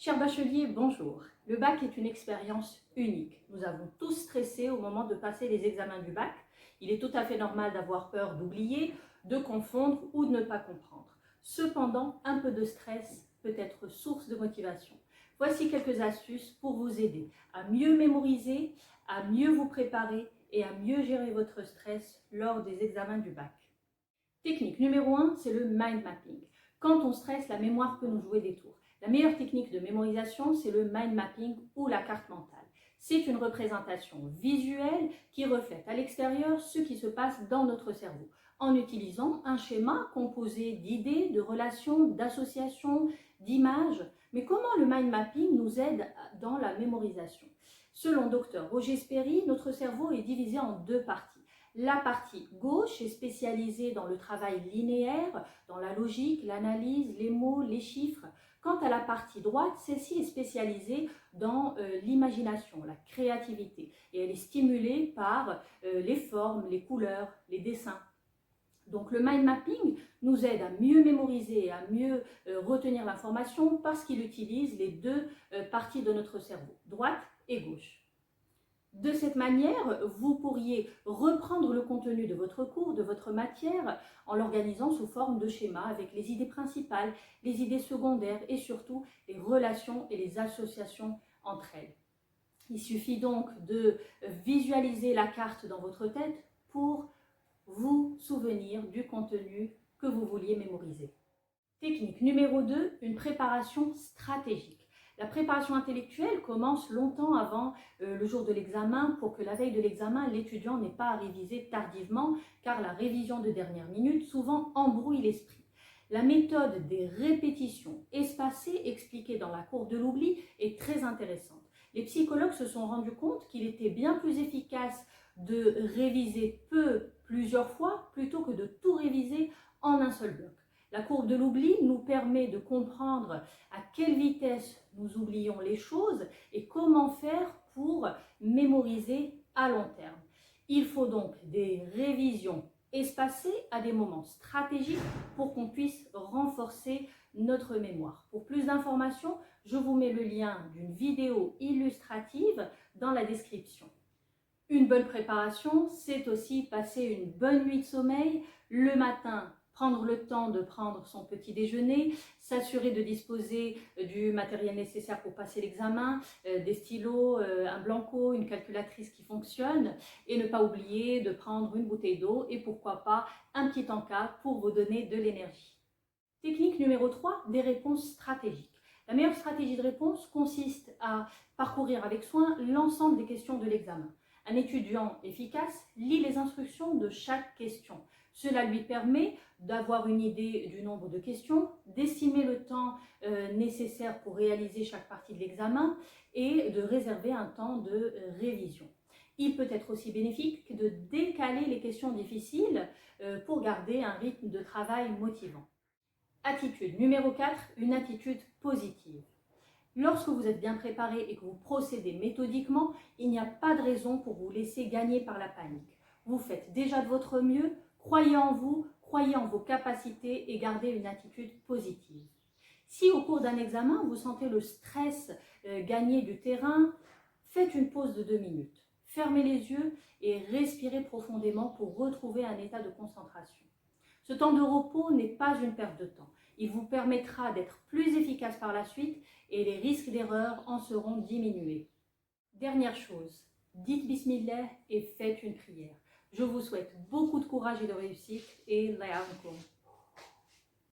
Chers bacheliers, bonjour. Le bac est une expérience unique. Nous avons tous stressé au moment de passer les examens du bac. Il est tout à fait normal d'avoir peur d'oublier, de confondre ou de ne pas comprendre. Cependant, un peu de stress peut être source de motivation. Voici quelques astuces pour vous aider à mieux mémoriser, à mieux vous préparer et à mieux gérer votre stress lors des examens du bac. Technique numéro 1, c'est le mind mapping. Quand on stresse, la mémoire peut nous jouer des tours. La meilleure technique de mémorisation, c'est le mind mapping ou la carte mentale. C'est une représentation visuelle qui reflète à l'extérieur ce qui se passe dans notre cerveau, en utilisant un schéma composé d'idées, de relations, d'associations, d'images. Mais comment le mind mapping nous aide dans la mémorisation? Selon Dr Roger Sperry, notre cerveau est divisé en deux parties. La partie gauche est spécialisée dans le travail linéaire, dans la logique, l'analyse, les mots, les chiffres. Quant à la partie droite, celle-ci est spécialisée dans l'imagination, la créativité. Et elle est stimulée par les formes, les couleurs, les dessins. Donc le mind mapping nous aide à mieux mémoriser et à mieux retenir l'information parce qu'il utilise les deux parties de notre cerveau, droite et gauche. De cette manière, vous pourriez reprendre le contenu de votre cours, de votre matière, en l'organisant sous forme de schéma avec les idées principales, les idées secondaires et surtout les relations et les associations entre elles. Il suffit donc de visualiser la carte dans votre tête pour vous souvenir du contenu que vous vouliez mémoriser. Technique numéro 2, une préparation stratégique. La préparation intellectuelle commence longtemps avant le jour de l'examen pour que la veille de l'examen, l'étudiant n'ait pas à réviser tardivement car la révision de dernière minute souvent embrouille l'esprit. La méthode des répétitions espacées expliquée dans la courbe de l'oubli est très intéressante. Les psychologues se sont rendus compte qu'il était bien plus efficace de réviser plusieurs fois plutôt que de tout réviser en un seul bloc. La courbe de l'oubli nous permet de comprendre à quelle vitesse nous oublions les choses et comment faire pour mémoriser à long terme. Il faut donc des révisions espacées à des moments stratégiques pour qu'on puisse renforcer notre mémoire. Pour plus d'informations, je vous mets le lien d'une vidéo illustrative dans la description. Une bonne préparation, c'est aussi passer une bonne nuit de sommeil le matin. Prendre le temps de prendre son petit déjeuner, s'assurer de disposer du matériel nécessaire pour passer l'examen, des stylos, un blanco, une calculatrice qui fonctionne et ne pas oublier de prendre une bouteille d'eau et pourquoi pas un petit encas pour vous donner de l'énergie. Technique numéro 3, des réponses stratégiques. La meilleure stratégie de réponse consiste à parcourir avec soin l'ensemble des questions de l'examen. Un étudiant efficace lit les instructions de chaque question. Cela lui permet d'avoir une idée du nombre de questions, d'estimer le temps nécessaire pour réaliser chaque partie de l'examen et de réserver un temps de révision. Il peut être aussi bénéfique de décaler les questions difficiles pour garder un rythme de travail motivant. Attitude numéro 4, une attitude positive. Lorsque vous êtes bien préparé et que vous procédez méthodiquement, il n'y a pas de raison pour vous laisser gagner par la panique. Vous faites déjà de votre mieux, croyez en vous, croyez en vos capacités et gardez une attitude positive. Si au cours d'un examen, vous sentez le stress gagner du terrain, faites une pause de 2 minutes. Fermez les yeux et respirez profondément pour retrouver un état de concentration. Ce temps de repos n'est pas une perte de temps. Il vous permettra d'être plus efficace par la suite et les risques d'erreur en seront diminués. Dernière chose, dites Bismillah et faites une prière. Je vous souhaite beaucoup de courage et de réussite et Layankum.